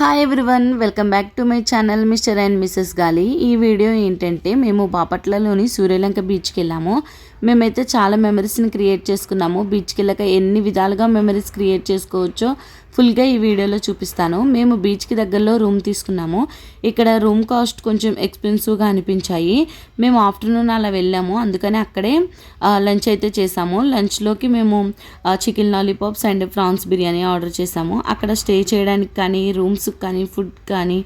Hi everyone, welcome back to my channel mister and missus Gali. ఈ video ఏంటంటే మేము బాపట్లలోని సూర్యలంక బీచ్కి వెళ్ళాము. మేమైతే చాలా మెమరీస్ని క్రియేట్ చేసుకున్నాము. బీచ్కి వెళ్ళాక ఎన్ని విధాలుగా మెమరీస్ క్రియేట్ చేసుకోవచ్చో ఫుల్గా ఈ వీడియోలో చూపిస్తాను. మేము బీచ్కి దగ్గరలో రూమ్ తీసుకున్నాము. ఇక్కడ రూమ్ కాస్ట్ కొంచెం ఎక్స్పెన్సివ్గా అనిపించాయి. మేము ఆఫ్టర్నూన్ అలా వెళ్ళాము, అందుకని అక్కడే లంచ్ అయితే చేసాము. లంచ్లోకి మేము chicken lollipops and prawns biryani order చేసాము. అక్కడ స్టే చేయడానికి కానీ రూమ్స్ కానీ ఫుడ్ కానీ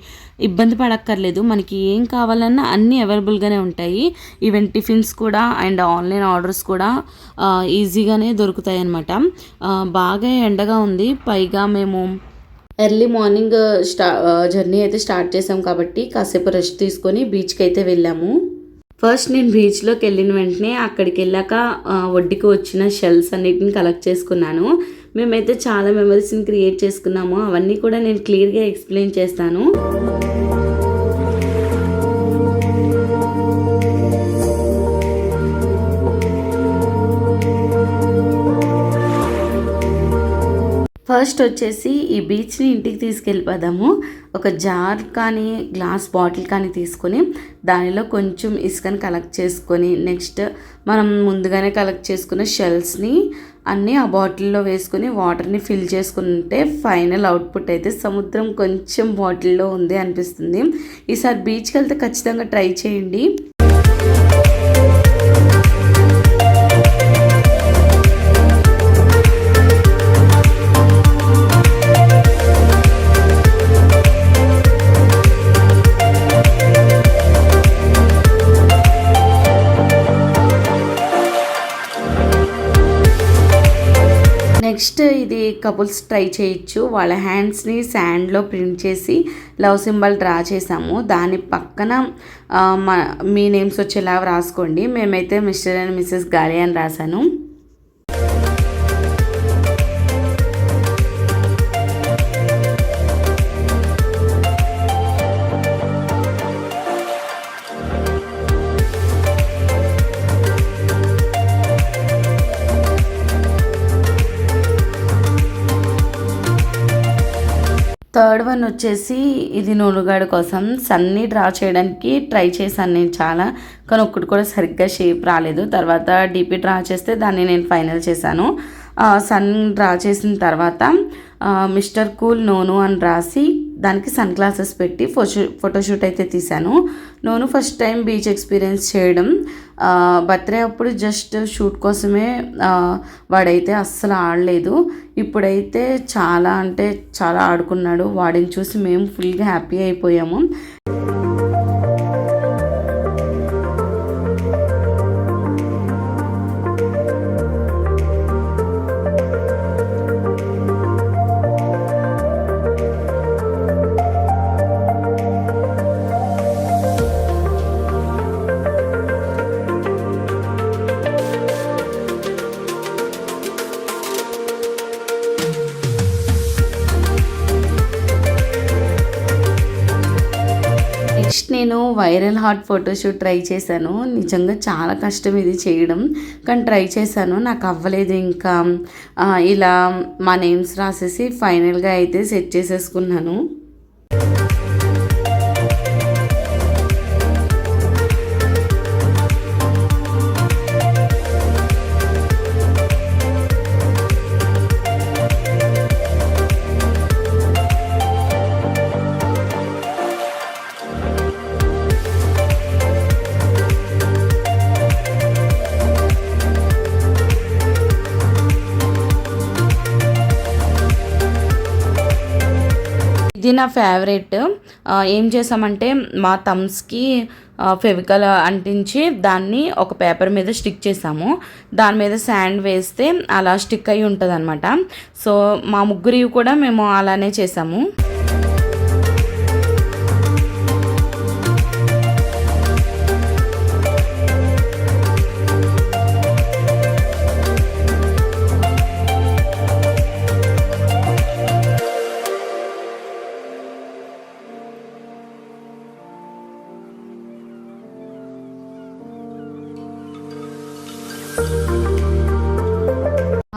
ఇబ్బంది పడక్కర్లేదు. మనకి ఏం కావాలన్నా అన్నీ అవైలబుల్గానే ఉంటాయి. ఈవెన్ టిఫిన్స్ కూడా అండ్ ఆన్లైన్ ఆర్డర్స్ కూడా ఈజీగానే దొరుకుతాయి అన్నమాట. బాగా ఎండగా ఉంది, పైగా మేము ఎర్లీ మార్నింగ్ జర్నీ అయితే స్టార్ట్ చేసాం కాబట్టి కాసేపు రెస్ట్ తీసుకొని బీచ్కి అయితే వెళ్ళాము. ఫస్ట్ నేను బీచ్లోకి వెళ్ళిన వెంటనే అక్కడికి వెళ్ళాక ఒడ్డుకి వచ్చిన షెల్స్ అన్నిటిని కలెక్ట్ చేసుకున్నాను. మేమైతే చాలా మెమరీస్ని క్రియేట్ చేసుకున్నాము. అవన్నీ కూడా నేను క్లియర్గా ఎక్స్ప్లెయిన్ చేస్తాను. ఫస్ట్ వచ్చేసి ఈ బీచ్ని ఇంటికి తీసుకెళ్ళిపోదాము. ఒక జార్ కానీ గ్లాస్ బాటిల్ కానీ తీసుకొని దానిలో కొంచెం ఇసుకని కలెక్ట్ చేసుకొని నెక్స్ట్ మనం ముందుగానే కలెక్ట్ చేసుకున్న షెల్స్ని అన్నీ ఆ బాటిల్లో వేసుకొని వాటర్ని ఫిల్ చేసుకుంటే ఫైనల్ అవుట్పుట్ అయితే సముద్రం కొంచెం బాటిల్లో ఉంది అనిపిస్తుంది. ఈసారి బీచ్కి వెళ్తే ఖచ్చితంగా ట్రై చేయండి. నెక్స్ట్ ఇది కపుల్స్ ట్రై చేయొచ్చు. వాళ్ళ హ్యాండ్స్ని శాండ్లో ప్రింట్ చేసి లవ్ సింబల్ డ్రా చేసాము. దాని పక్కన మీ నేమ్స్ వచ్చేలా రాసుకోండి. మేమైతే మిస్టర్ అండ్ మిస్సెస్ గాలి అని రాశాను. థర్డ్ వన్ వచ్చేసి ఇది నూలుగాడు కోసం సన్ని డ్రా చేయడానికి ట్రై చేశాను నేను చాలా, కానీ ఒక్కటి కూడా సరిగ్గా షేప్ రాలేదు. తర్వాత డీపీ డ్రా చేస్తే దాన్ని నేను ఫైనల్ చేశాను. సన్ డ్రా చేసిన తర్వాత మిస్టర్ కూల్ నోను అని రాసి దానికి సన్ గ్లాసెస్ పెట్టి ఫోటోషూట్ అయితే తీశాను. నోను ఫస్ట్ టైం బీచ్ ఎక్స్పీరియన్స్ చేయడం. బర్త్డే అప్పుడు జస్ట్ షూట్ కోసమే వాడైతే అస్సలు ఆడలేదు. ఇప్పుడైతే చాలా అంటే చాలా ఆడుకున్నాడు. వాడిని చూసి మేము ఫుల్గా హ్యాపీ అయిపోయాము. నెక్స్ట్ నేను వైరల్ హార్ట్ ఫోటోషూట్ ట్రై చేశాను. నిజంగా చాలా కష్టం ఇది చేయడం, కానీ ట్రై చేశాను. నాకు అవ్వలేదు. ఇంకా ఇలా మా నేమ్స్ రాసేసి ఫైనల్గా అయితే సెట్ చేసేసుకున్నాను. ఇది నా ఫేవరెట్. ఏం చేసామంటే మా థమ్స్కి ఫెవికల్ అంటించి దాన్ని ఒక పేపర్ మీద స్టిక్ చేసాము. దాని మీద శాండ్ వేస్తే అలా స్టిక్ అయి ఉంటుంది అనమాట. సో మా ముగ్గురివి కూడా మేము అలానే చేసాము.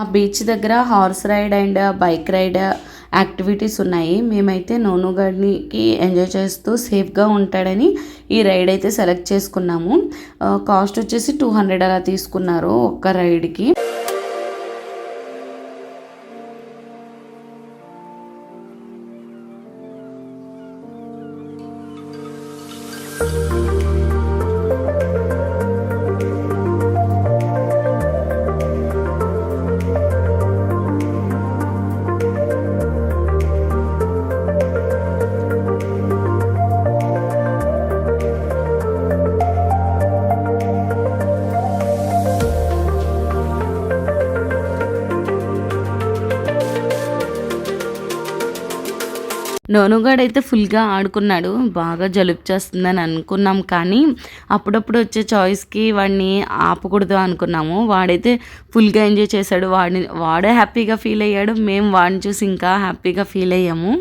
ఆ బీచ్ దగ్గర horse ride and bike ride activities ఉన్నాయి. మేమైతే నోనుగడ్కి ఎంజాయ్ చేస్తూ సేఫ్గా ఉంటాడని ఈ రైడ్ అయితే సెలెక్ట్ చేసుకున్నాము. కాస్ట్ వచ్చేసి 200 అలా తీసుకున్నారు ఒక్క రైడ్కి. నోనుగాడైతే ఫుల్గా ఆడుకున్నాడు. బాగా జలుబు చేస్తుందని అనుకున్నాం, కానీ అప్పుడప్పుడు వచ్చే చాయిస్కి వాడిని ఆపకూడదు అనుకున్నాము. వాడైతే ఫుల్గా ఎంజాయ్ చేశాడు. వాడే హ్యాపీగా ఫీల్ అయ్యాడు. మేము వాడిని చూసి ఇంకా హ్యాపీగా ఫీల్ అయ్యాము.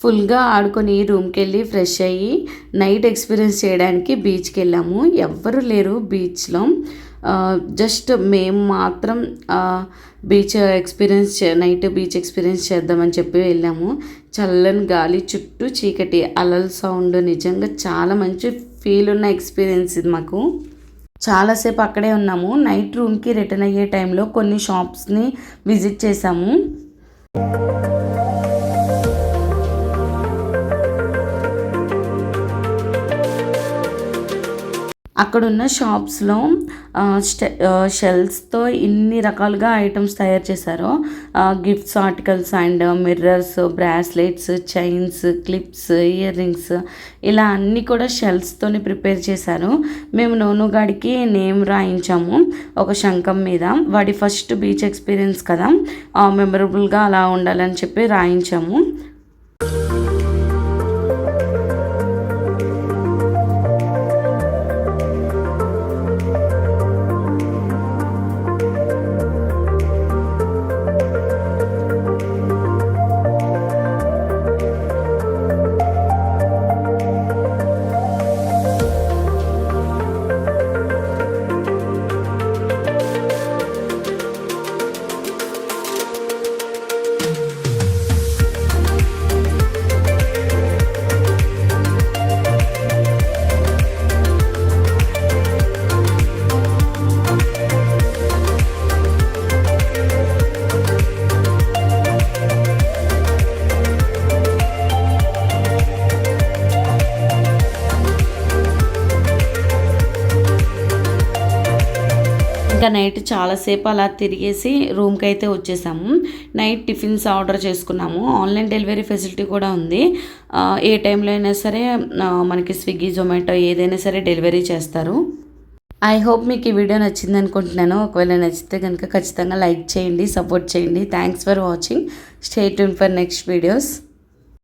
ఫుల్గా ఆడుకొని రూమ్కి వెళ్ళి ఫ్రెష్ అయ్యి నైట్ ఎక్స్పీరియన్స్ చేయడానికి బీచ్కి వెళ్ళాము. ఎవ్వరు లేరు బీచ్లో, జస్ట్ మేము మాత్రం నైట్ బీచ్ ఎక్స్పీరియన్స్ చేద్దామని చెప్పి వెళ్ళాము. చల్లని గాలి, చుట్టూ చీకటి, అలల సౌండ్, నిజంగా చాలా మంచి ఫీల్ ఉన్న ఎక్స్పీరియన్స్ ఇది మాకు. చాలాసేపు అక్కడే ఉన్నాము. నైట్ రూమ్కి రిటర్న్ అయ్యే టైంలో కొన్ని షాప్స్ని విజిట్ చేసాము. అక్కడున్న షాప్స్లో షెల్స్తో ఇన్ని రకాలుగా ఐటమ్స్ తయారు చేశారు. Gifts articles and mirrors, bracelets, chains, clips, ear rings, ఇలా అన్నీ కూడా షెల్స్తోని ప్రిపేర్ చేశారు. మేము నోనుగాడికి నేమ్ రాయించాము ఒక శంఖం మీద. వాడి ఫస్ట్ బీచ్ ఎక్స్పీరియన్స్ కదా, మెమరబుల్గా అలా ఉండాలని చెప్పి రాయించాము. ఇంకా నైట్ చాలాసేపు అలా తిరిగేసి రూమ్కి అయితే వచ్చేసాము. నైట్ టిఫిన్స్ ఆర్డర్ చేసుకున్నాము. ఆన్లైన్ డెలివరీ ఫెసిలిటీ కూడా ఉంది. ఏ టైంలో అయినా సరే మనకి స్విగ్గీ, జొమాటో ఏదైనా సరే డెలివరీ చేస్తారు. ఐ హోప్ మీకు ఈ వీడియో నచ్చింది అనుకుంటున్నాను. ఒకవేళ నచ్చితే కనుక ఖచ్చితంగా లైక్ చేయండి, సపోర్ట్ చేయండి. Thanks for watching. Stay tune for next videos.